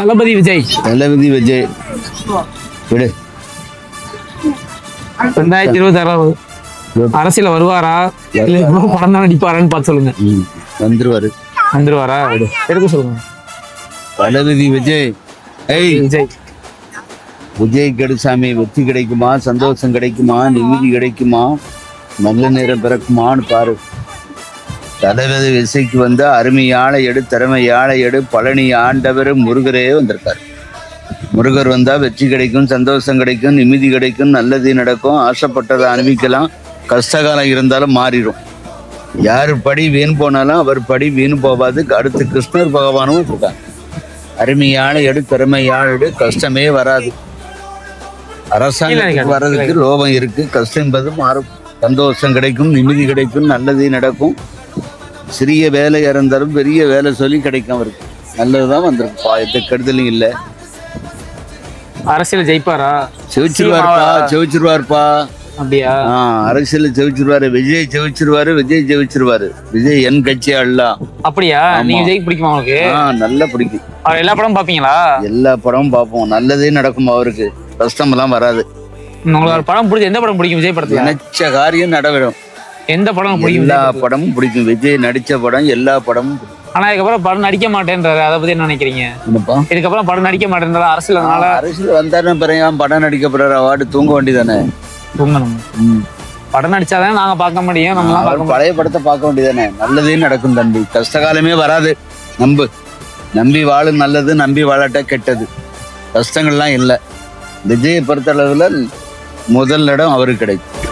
தளபதி விஜய் தளபதி விஜய் விடு. 2026 அரசியல வருவாரா இல்ல படம் தான் நடிப்பாரான்னு பார்த்து சொல்லுங்க. வந்துருவாரு. வந்துருவாரா? எடுக்க சொல்லுங்க. தளபதி விஜய். விஜய் விஜய் கெடுசாமி வெற்றி கிடைக்குமா, சந்தோஷம் கிடைக்குமா, நிம்மதி கிடைக்குமா, நல்ல நேரம் பிறக்குமான்னு பாரு. தளபதி விஜய்க்கு வந்து அருமையாளை எடு, திறமையாளை எடு, பழனி ஆண்டவர் முருகரே வந்திருக்காரு. முருகர் வந்தா வெற்றி கிடைக்கும், சந்தோஷம் கிடைக்கும், நிம்மதி கிடைக்கும், நல்லது நடக்கும், ஆசைப்பட்டதை அனுபவிக்கலாம். கஷ்டகாலம் இருந்தாலும் மாறிடும். யாரு படி வீண் போனாலும் அவர் படி வீண் போகாது. அடுத்து கிருஷ்ணர் பகவானும் இருக்காங்க. அருமையான எடு, திறமையான எடு, கஷ்டமே வராது. அரசாங்கத்துக்கு வர்றதுக்கு லோபம் இருக்கு. கஷ்டம் என்பது மாறும். சந்தோஷம் கிடைக்கும், நிம்மதி கிடைக்கும், நல்லது நடக்கும். சிறிய வேலை இருந்தாலும் பெரிய வேலை சொல்லி கிடைக்கும். அவருக்கு நல்லதுதான் வந்திருக்கு. எந்த கெடுதலும் இல்லை. அரசியல் ஜெயிப்பாரா? ஜெயிச்சிருவாருப்பா. அப்படியா? அரசியல் ஜெயிச்சிருவாரு. விஜய் ஜெயிச்சிருவாரு. விஜய் என் கட்சி அல்ல. அப்படியா? நீங்க விஜய் பிடிக்குமா உங்களுக்கு? நல்லா பிடிக்கும். அவர் எல்லா படமும் பாப்பீங்களா? எல்லா படமும் பார்ப்போம். நல்லதே நடக்கும். அவருக்கு கஷ்டம் எல்லாம் வராது. உங்களுக்கு ஒரு படம் பிடிக்கும்? எந்த படம் பிடிக்கும் விஜய் படத்துல? நினைச்ச காரியம் நடவிடும். எந்த படம் பிடிக்கும்? எல்லா படமும் பிடிக்கும். விஜய் நடிச்ச படம் எல்லா படமும். ஆனா இதுக்கப்புறம் படம் நடிக்க மாட்டேன்றாரு. அதை பத்தி என்ன நினைக்கிறீங்க? இதுக்கப்புறம் படம் நடிக்க மாட்டேன்றாரு. அரசியல் வந்தாருன்னு பிறகு படம் நடிக்க போறாரு. அவார்டு தூங்க வேண்டியதானே. தூங்கணும். படம் நடிச்சாதானே நாங்க பார்க்க முடியும். நம்ம பழைய படத்தை பார்க்க வேண்டியதானே. நல்லதே நடக்கும் தம்பி. கஷ்டகாலமே வராது. நம்பி வாழு. நல்லது. நம்பி வாழட்ட கெட்டது. கஷ்டங்கள்லாம் இல்லை. விஜயை பொறுத்த அளவுல முதல் இடம் அவருக்கு கிடைக்கும்.